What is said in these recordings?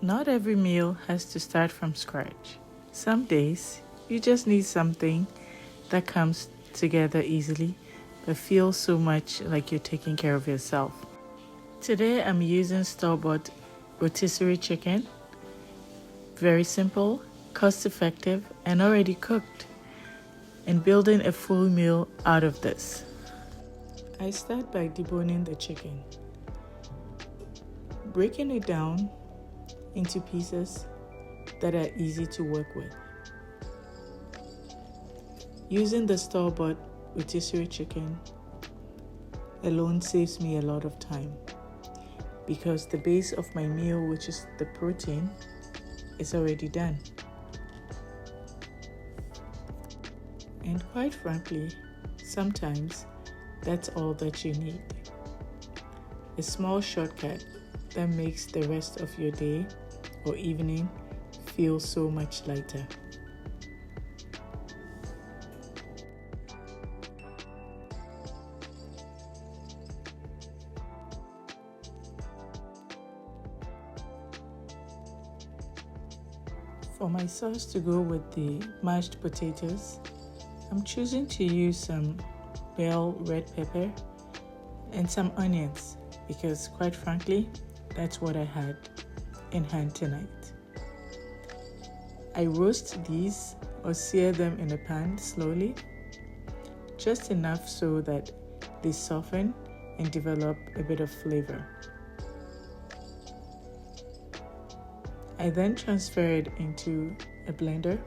Not every meal has to start from scratch. Some days, you just need something that comes together easily but feels so much like you're taking care of yourself. Today, I'm using store-bought rotisserie chicken. Very simple, cost-effective, and already cooked. And building a full meal out of this. I start by deboning the chicken, breaking it down into pieces that are easy to work with. Using the store-bought rotisserie chicken alone saves me a lot of time because the base of my meal, which is the protein, is already done. And quite frankly, sometimes that's all that you need. A small shortcut that makes the rest of your day or evening feel so much lighter. For my sauce to go with the mashed potatoes, I'm choosing to use some bell red pepper and some onions because quite frankly, that's what I had in hand tonight. I roast these or sear them in a pan slowly, just enough so that they soften and develop a bit of flavor. I then transfer it into a blender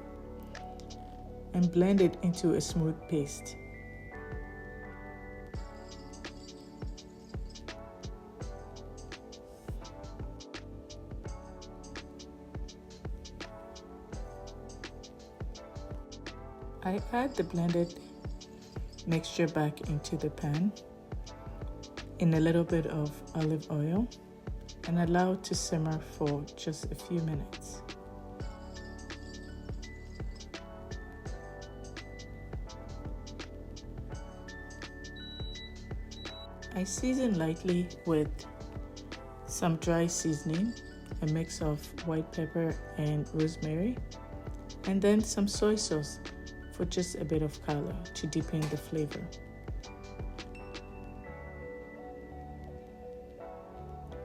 and blend it into a smooth paste. I add the blended mixture back into the pan in a little bit of olive oil and allow it to simmer for just a few minutes. I season lightly with some dry seasoning, a mix of white pepper and rosemary, and then some soy sauce for just a bit of color to deepen the flavor.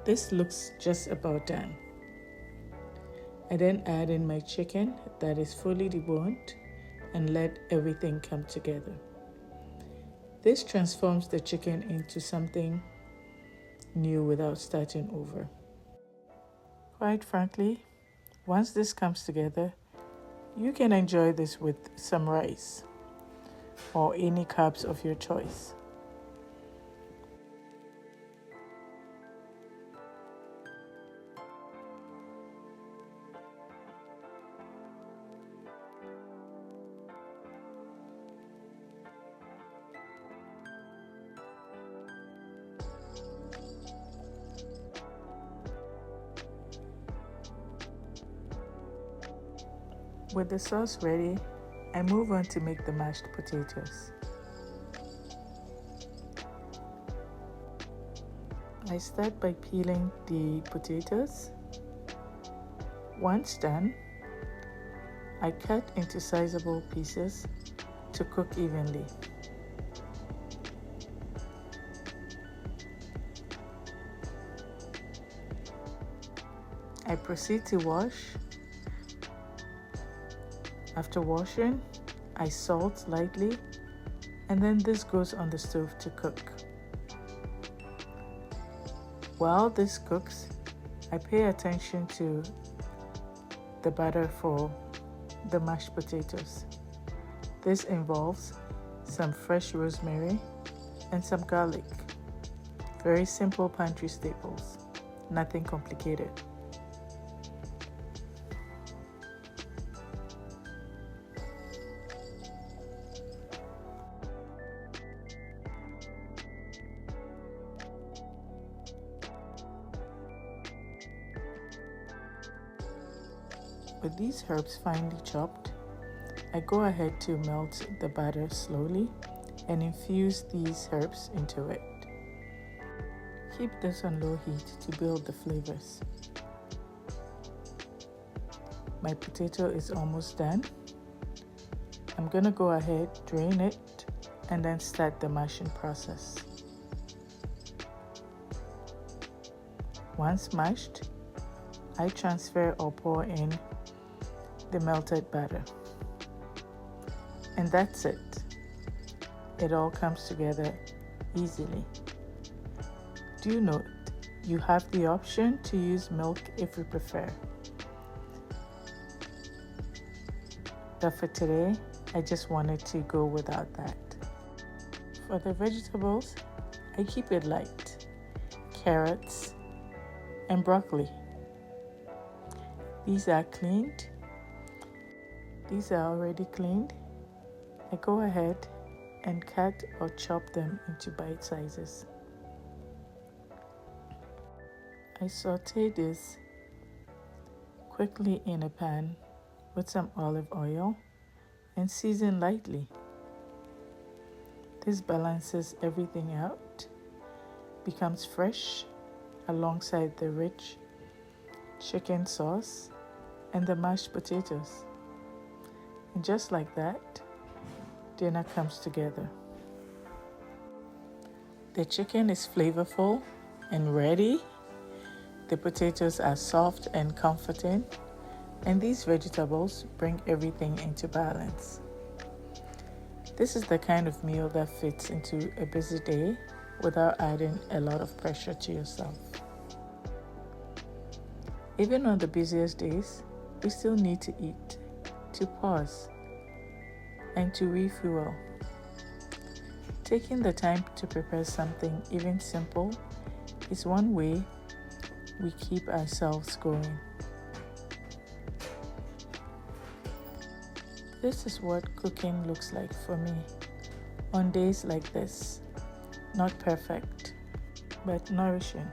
This looks just about done. I then add in my chicken that is fully deboned and let everything come together. This transforms the chicken into something new without starting over. Quite frankly, once this comes together, you can enjoy this with some rice or any carbs of your choice. With the sauce ready, I move on to make the mashed potatoes. I start by peeling the potatoes. Once done, I cut into sizable pieces to cook evenly. I proceed to wash. After washing, I salt lightly, and then this goes on the stove to cook. While this cooks, I pay attention to the batter for the mashed potatoes. This involves some fresh rosemary and some garlic. Very simple pantry staples, nothing complicated. With these herbs finely chopped, I go ahead to melt the batter slowly and infuse these herbs into it. Keep this on low heat to build the flavors. my potato is almost done. I'm gonna go ahead, drain it, and then start the mashing process. Once mashed, I transfer or pour in the melted butter. And that's it. It all comes together easily. Do note, you have the option to use milk if you prefer. But for today, I just wanted to go without that. For the vegetables, I keep it light. Carrots and broccoli. These are cleaned. These are already cleaned. I go ahead and cut or chop them into bite sizes. I saute this quickly in a pan with some olive oil and season lightly. This balances everything out, becomes fresh alongside the rich chicken sauce and the mashed potatoes. And just like that, dinner comes together. The chicken is flavorful and ready. The potatoes are soft and comforting, and these vegetables bring everything into balance. This is the kind of meal that fits into a busy day without adding a lot of pressure to yourself. Even on the busiest days, we still need to eat, to pause, and to refuel. Taking the time to prepare something even simple is one way we keep ourselves going. This is what cooking looks like for me on days like this. Not perfect, but nourishing.